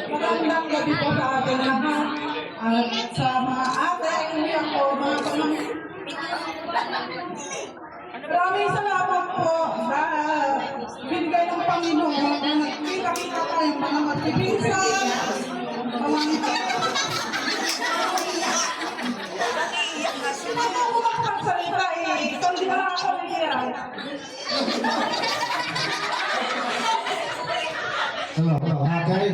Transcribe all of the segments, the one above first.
Magandang gabi po sa ating lahat. At sa mga ate, ako, mga pamangkin. Maraming salamat po sa binigay ng Panginoon na nakikita tayo mga magpipinsan, pamangkin. Ano ko magpagsalita ikaw di ba ako niya? Hello. Okay.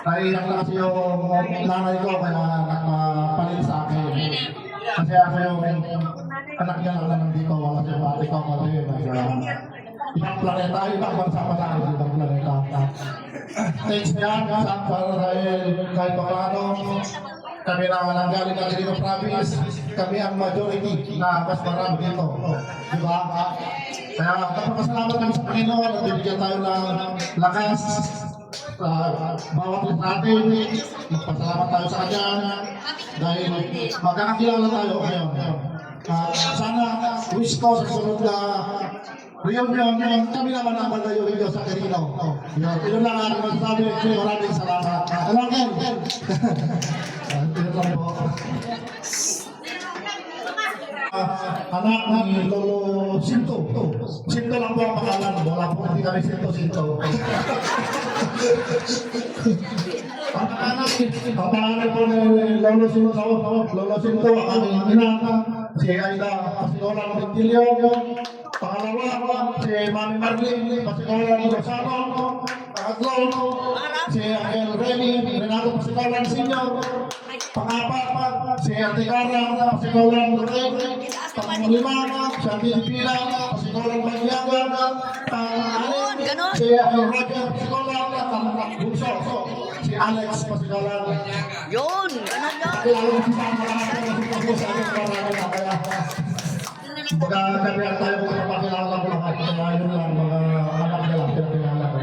Naiyak na kasi yung nanay ko kaya nagpapalit sa akin. Kasi ako yung anak niya lang nandito. Wala siya yung ate ko kasi ibang planeta, ibang bansa pa sa akin, ibang planeta. Thanks yan para dahil kahit pa paano kami na nanggaling ng Quirino Province, kami ang majority na mas marami dito. Diba? Kaya kapag kami sa Panginoon at bibigyan tayo ng lakas sa bawat isa natin, magpasalamat tayo sa Kanya dahil magkakakilala tayo ngayon. Sana wish ko sa sunod na reunion, kami naman ang malayo rin sa Quirino. Yun lang ang masasabi. Maraming salamat. Ano, Ken? Anak ni Lolo Sinto. Sinto lang po ang pangalan. Wala po hindi kami Sinto. Ang pangalan po ni Lolo Sinto. Lolo Sinto, ang aming ina. Si Aida Pasinola Montilio. Pangalawa, si Mami Marlene Pasinola Rosano. Pangatlo, si Angel Remy Renato Pasinola Senior. Pang-apat, si Ate Cara Pasinola Rodriguez. Pang-lima, si Ate Pila Pasinola Magyaga. Pang-anim, si Roger Pasinola. Pang-bunso, si Alex Pasinola. Yun, ganun yun. Magkakabihan tayo kung mapakilala ko lahat. Kaya yun lang, mga anak nila, pinakilala ko.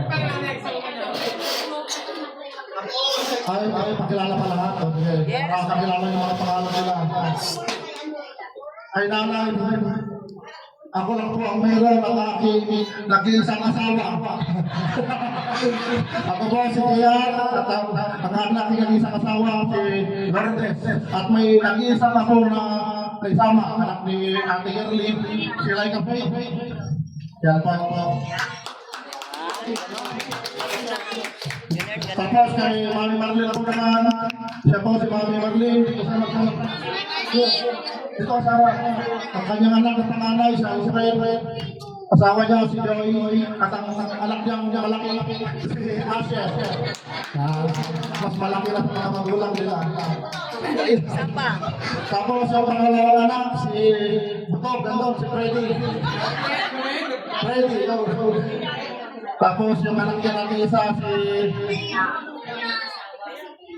Ay, pakilala pa lahat. Makakilala yung mga pangalan nila. Ay, nanay, ako lang po ang mayroon ng aking nag-iisang asawa. Ako po si Tiyan at ang aking nag-iisang asawa si Lourdes. At may nag-iisang ako na naisama, anak ni Ate Gerlin, si Laika Faye. Yan po. Tapos kay Mami Marlene ako naman, siya po si Mami Marlene, ito asawa, ang kanyang anak at panganay sa Israel, asawa niya si Joy, at ang anak niyang malaki, si Asya. Mas malaki na sa mga magulang nila. Tapos yung pangalawang anak, si Butob, gandong, si Freddy. Tapos yung anak niya nag-iisa,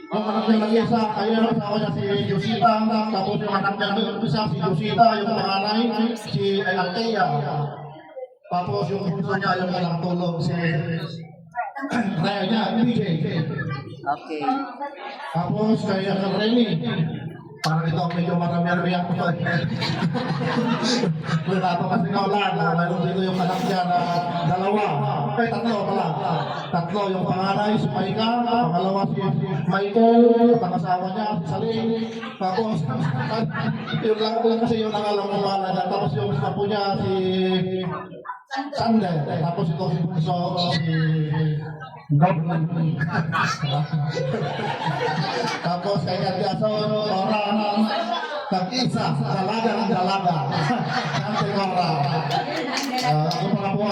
yung anak niya nag-iisa, ayun ang asawa niya si Josita. Tapos yung anak niya nag-iisa, si Josita, yung panganay, si Altea. Tapos yung puso niya, yung anak tulong, si Raya niya, BJ. Okay. Tapos kaya sa Remy. Parang ito ang medyo marami-rami ako. Renato kasi kaulan, mayroon dito yung anak niya na dalawa. Tatlo pala. Tatlo, yung panganay si Maika, pangalawa si Michael, ang asawa niya si Saling. Tapos, yun lang kasi yung nangalang ng bala niya. Tapos yung apo niya si Sander. Tapos ito si Bunso, si Goblin. Tapos kaya Diaso, orang tag-isa, dalaga. Nanti orang. Yung mga po,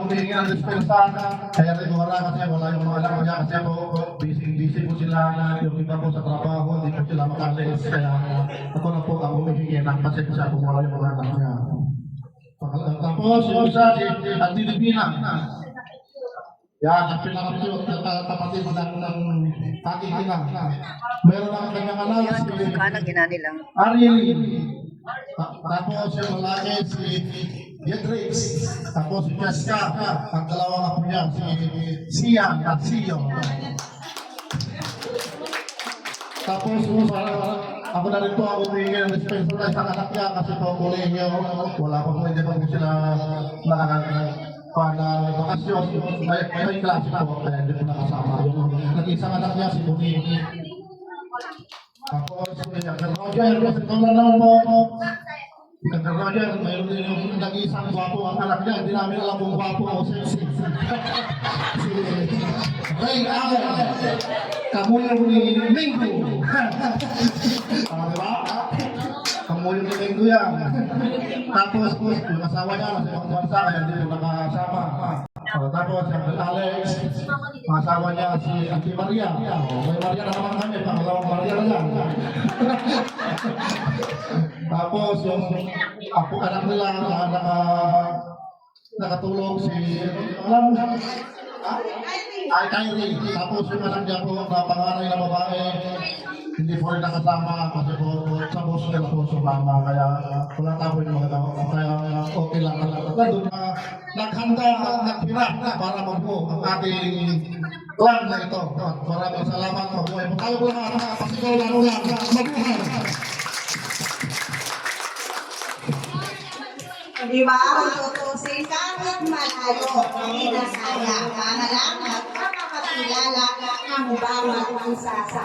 humingi ng dispensa, kaya rin orang kasi wala yung mga alam niya kasi ako, busy po sila, yung iba po sa trabaho, hindi po sila makalis. Kaya ako na po ang humingi ng pasensya kung wala yung mga anak niya. Tapos yung isa si Ate Divina. Yan, ang pinakapit kapatid ng aking ina. Meron ang kanyang anak si Ariel. Tapos yung lalaki si Yetrix. Tapos si Jessica. Ang dalawang apo niya si Sian at Sion. Tapos ako na rin po ang humingi ng dispensa sa anak niya kasi po kolehiyo. Wala pa po, hindi pa po sila para bakasyon, may klase po, kaya hindi ko nakasama. Yung nag-isang anak niya, si Buni. Tapos, Uncle Roger, ito na naman po. Uncle Roger, mayroon din yung nag-isang gwapo ang anak niya. Hindi namin alam kung gwapo o sexy. Si Ray Allen, kamuyong ni Mingo. Diba? Kamuyong ni Mingo yan. Tapos, yung asawa niya, nasa ibang bansa, kaya hindi ko nakasama. Tapos, yung Alex, ang asawa niya si Auntie Maria. May Maria na naman kami, pangalawang Maria na yan. Tapos, yung anak nila, nakatulong si, alam mo, ay Kyrie. Tapos yung anak niya po, na panganay na babae, hindi po rin nakasama kasi po sa boss nila po sumama. Kaya wala tapo yung mga tao. Kaya okay lang talaga. Doon naghanda at nagpirap na para magpo ang ating clan na ito. Maraming salamat. Mabuhay po tayo lahat. Pasigaw lang ulang. Mabuhay! Di ba? Kung tutusin, kahit malayo, hindi na kaya. Kaya lang, magpapakilala ang bawat isa sa